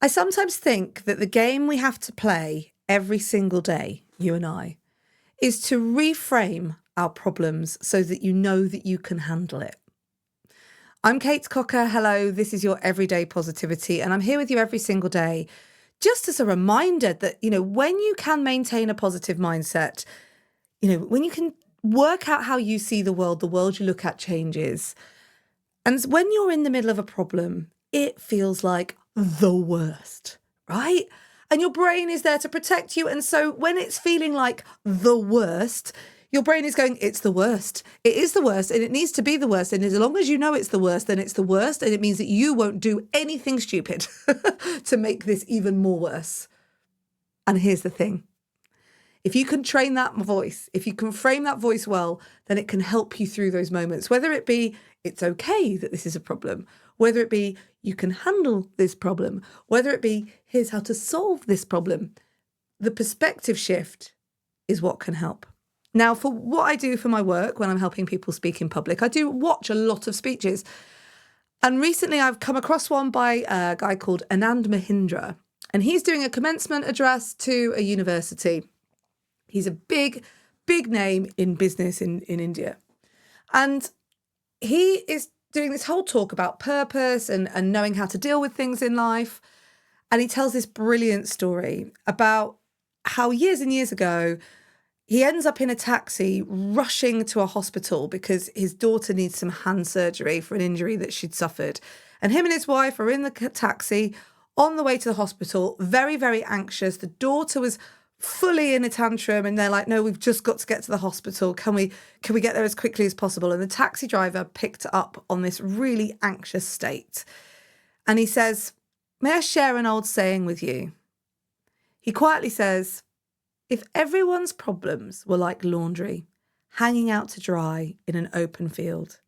I sometimes think that the game we have to play every single day, you and I, is to reframe our problems so that you know that you can handle it. I'm Kate Cocker. Hello, this is your Everyday Positivity, and I'm here with you every single day just as a reminder that, when you can maintain a positive mindset, when you can work out how you see the world you look at changes. And when you're in the middle of a problem, it feels like the worst, right? And your brain is there to protect you. And so when it's feeling like the worst, your brain is going, it's the worst. It is the worst and it needs to be the worst. And as long as you know it's the worst, then it's the worst. And it means that you won't do anything stupid to make this even more worse. And here's the thing. If you can train that voice, if you can frame that voice well, then it can help you through those moments, whether it be it's okay that this is a problem, whether it be you can handle this problem, whether it be here's how to solve this problem. The perspective shift is what can help. Now, for what I do for my work when I'm helping people speak in public, I do watch a lot of speeches. And recently I've come across one by a guy called Anand Mahindra, and he's doing a commencement address to a university. He's a big, big name in business in India. And he is doing this whole talk about purpose and knowing how to deal with things in life. And he tells this brilliant story about how years and years ago, he ends up in a taxi rushing to a hospital because his daughter needs some hand surgery for an injury that she'd suffered. And him and his wife are in the taxi on the way to the hospital, very, very anxious. The daughter was fully in a tantrum and they're like, no, we've just got to get to the hospital. Can we get there as quickly as possible? And the taxi driver picked up on this really anxious state. And he says, may I share an old saying with you? He quietly says, if everyone's problems were like laundry, hanging out to dry in an open field,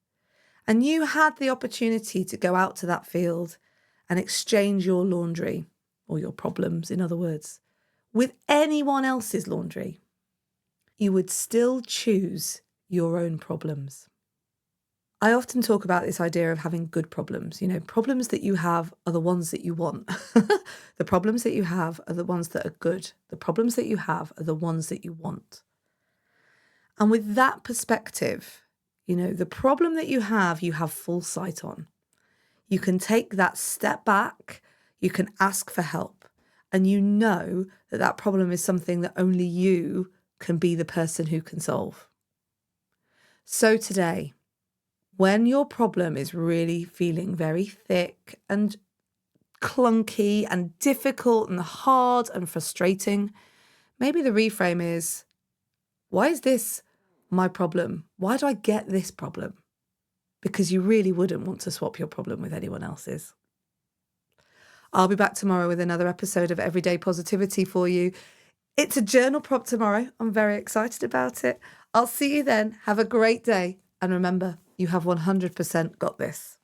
and you had the opportunity to go out to that field and exchange your laundry, or your problems, in other words, with anyone else's laundry, you would still choose your own problems. I often talk about this idea of having good problems. Problems that you have are the ones that you want. The problems that you have are the ones that are good. The problems that you have are the ones that you want. And with that perspective, the problem that you have full sight on. You can take that step back. You can ask for help. And you know that problem is something that only you can be the person who can solve. So today, when your problem is really feeling very thick and clunky and difficult and hard and frustrating, maybe the reframe is, why is this my problem? Why do I get this problem? Because you really wouldn't want to swap your problem with anyone else's. I'll be back tomorrow with another episode of Everyday Positivity for you. It's a journal prompt tomorrow. I'm very excited about it. I'll see you then. Have a great day. And remember, you have 100% got this.